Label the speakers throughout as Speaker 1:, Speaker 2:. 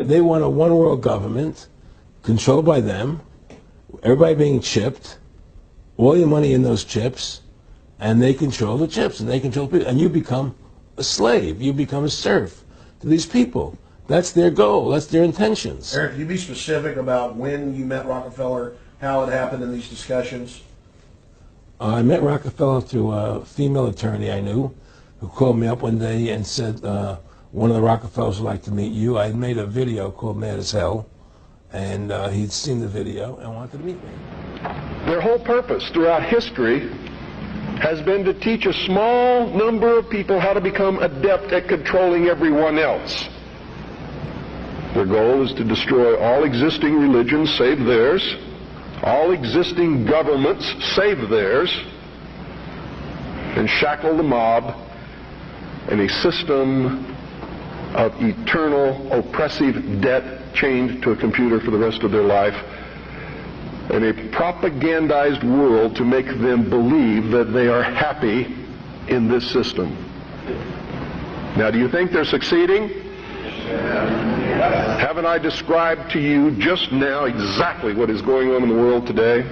Speaker 1: they want a one world government controlled by them, everybody being chipped, all your money in those chips, and they control the chips, and they control people, and you become a slave, you become a serf to these people. That's their goal, that's their intentions.
Speaker 2: Eric, can you be specific about when you met Rockefeller, how it happened in these discussions?
Speaker 1: I met Rockefeller through a female attorney I knew who called me up one day and said, one of the Rockefellers would like to meet you. I had made a video called Mad as Hell, and he'd seen the video and wanted to meet me.
Speaker 3: Their whole purpose throughout history has been to teach a small number of people how to become adept at controlling everyone else. Their goal is to destroy all existing religions save theirs, all existing governments save theirs, and shackle the mob in a system of eternal oppressive debt chained to a computer for the rest of their life, in a propagandized world to make them believe that they are happy in this system. Now, do you think they're succeeding? Haven't I described to you just now exactly what is going on in the world today?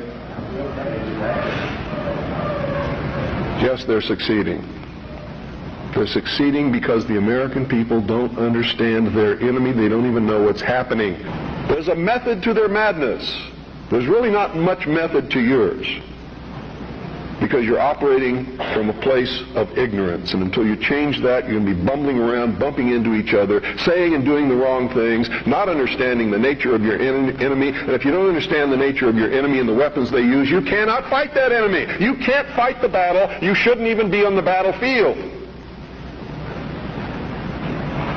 Speaker 3: Yes, they're succeeding. They're succeeding because the American people don't understand their enemy. They don't even know what's happening. There's a method to their madness. There's really not much method to yours, because you're operating from a place of ignorance. And until you change that, you're going to be bumbling around, bumping into each other, saying and doing the wrong things, not understanding the nature of your enemy. And if you don't understand the nature of your enemy and the weapons they use, you cannot fight that enemy. You can't fight the battle. You shouldn't even be on the battlefield.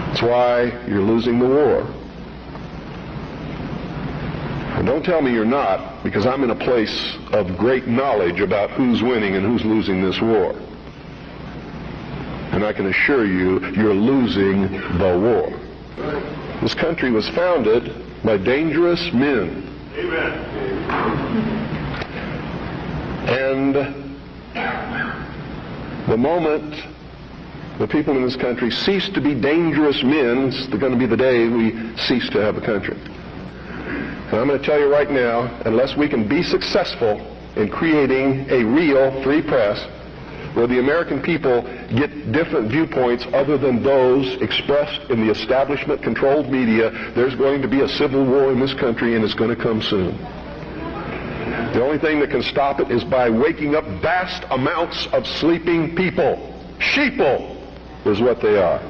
Speaker 3: That's why you're losing the war. And don't tell me you're not, because I'm in a place of great knowledge about who's winning and who's losing this war. And I can assure you, you're losing the war. This country was founded by dangerous men. Amen. And the moment the people in this country cease to be dangerous men, it's going to be the day we cease to have a country. And I'm going to tell you right now, unless we can be successful in creating a real free press where the American people get different viewpoints other than those expressed in the establishment-controlled media, there's going to be a civil war in this country, and it's going to come soon. The only thing that can stop it is by waking up vast amounts of sleeping people. Sheeple is what they are.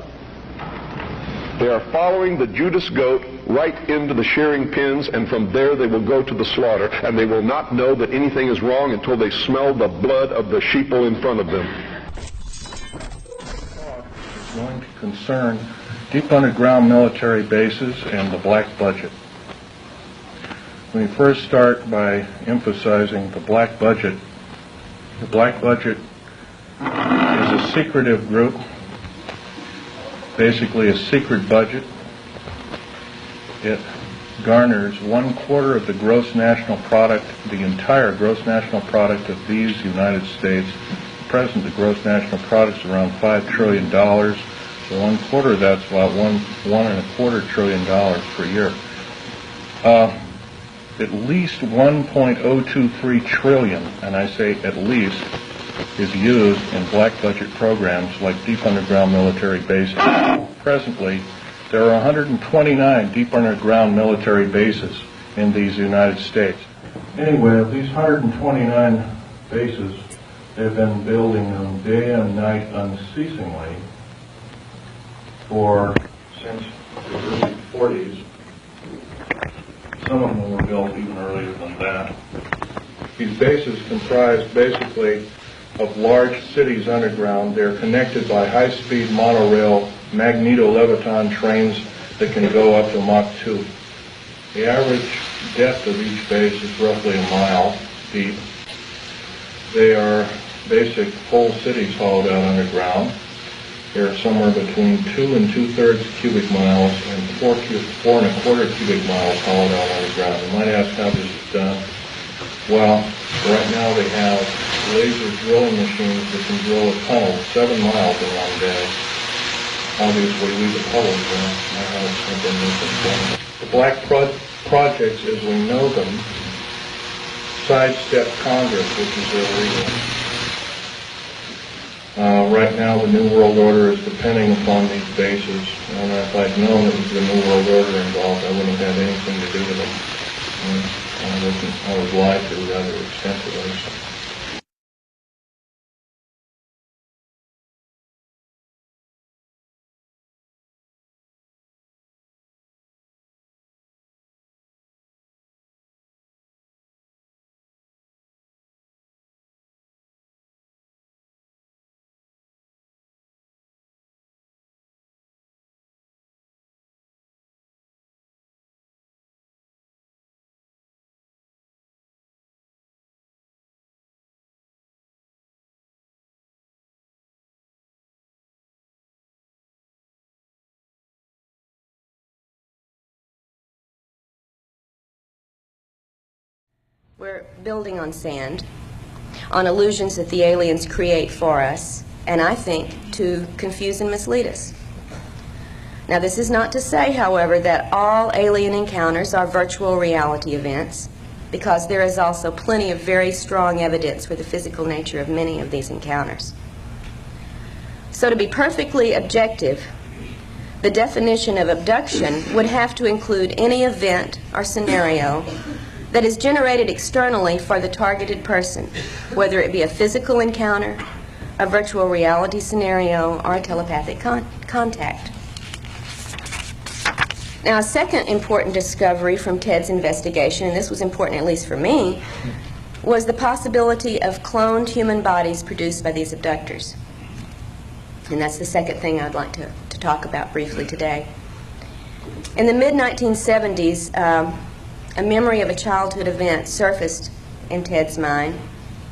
Speaker 3: They are following the Judas goat right into the shearing pens, and from there they will go to the slaughter, and they will not know that anything is wrong until they smell the blood of the sheeple in front of them.
Speaker 4: It's going to concern deep underground military bases and the black budget. Let me first start by emphasizing the black budget. The black budget is a secretive group, basically a secret budget. It garners 1/4 of the gross national product, the entire gross national product of these United States. At present, the gross national product is around $5 trillion, so 1/4 of that's about $1.25 trillion per year. At least 1.023 trillion, and I say at least, is used in black budget programs like deep underground military bases. Presently, there are 129 deep underground military bases in these United States. Anyway, of these 129 bases, they've been building them day and night unceasingly since the early 40s. Some of them were built even earlier than that. These bases comprise basically of large cities underground. They're connected by high-speed monorail magneto-leviton trains that can go up to Mach 2. The average depth of each base is roughly a mile deep. They are basic whole cities hauled out underground. They're somewhere between 2 2/3 cubic miles and 4 1/4 cubic miles hauled out underground. You might ask how this is done. Well, right now they have laser drilling machines that can drill a tunnel 7 miles in one day. obviously we've opposed that. The black projects, as we know them, sidestep Congress, which is illegal. Right now, the New World Order is depending upon these bases, and if I'd known it was the New World Order involved, I wouldn't have had anything to do with them. I was lied to rather extensively.
Speaker 5: We're building on sand, on illusions that the aliens create for us, and I think to confuse and mislead us. Now, this is not to say, however, that all alien encounters are virtual reality events, because there is also plenty of very strong evidence for the physical nature of many of these encounters. So to be perfectly objective, the definition of abduction would have to include any event or scenario that is generated externally for the targeted person, whether it be a physical encounter, a virtual reality scenario, or a telepathic contact. Now, a second important discovery from Ted's investigation, and this was important at least for me, was the possibility of cloned human bodies produced by these abductors. And that's the second thing I'd like to talk about briefly today. In the mid-1970s, a memory of a childhood event surfaced in Ted's mind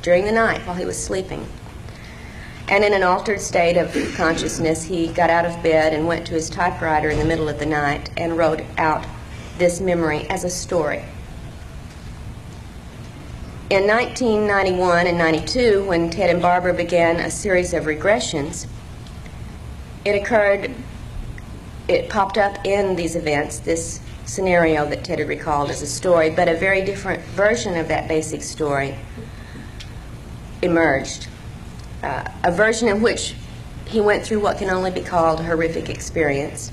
Speaker 5: during the night while he was sleeping. And in an altered state of consciousness, he got out of bed and went to his typewriter in the middle of the night and wrote out this memory as a story. In 1991 and 92, when Ted and Barbara began a series of regressions, it popped up in these events, this scenario that Ted had recalled as a story, but a very different version of that basic story emerged. A version in which he went through what can only be called a horrific experience,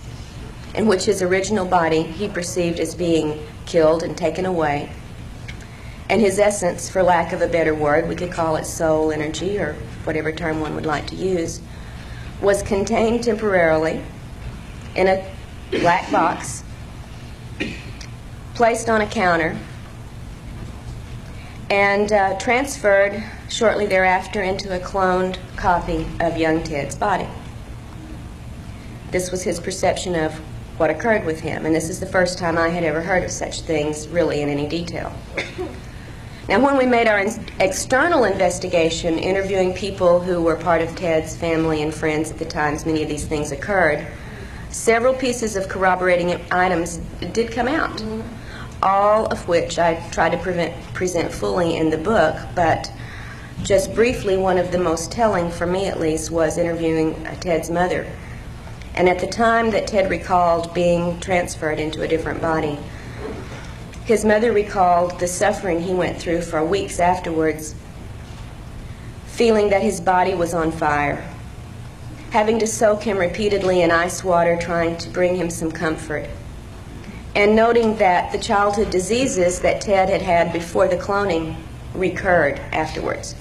Speaker 5: in which his original body he perceived as being killed and taken away, and his essence, for lack of a better word, we could call it soul, energy, or whatever term one would like to use, was contained temporarily in a black box, placed on a counter, and transferred shortly thereafter into a cloned copy of young Ted's body. This was his perception of what occurred with him, and this is the first time I had ever heard of such things really in any detail. Now, when we made our external investigation, interviewing people who were part of Ted's family and friends at the times many of these things occurred, several pieces of corroborating items did come out, all of which I tried to present fully in the book, but just briefly, one of the most telling, for me at least, was interviewing Ted's mother. And at the time that Ted recalled being transferred into a different body, his mother recalled the suffering he went through for weeks afterwards, feeling that his body was on fire, having to soak him repeatedly in ice water, trying to bring him some comfort, and noting that the childhood diseases that Ted had had before the cloning recurred afterwards.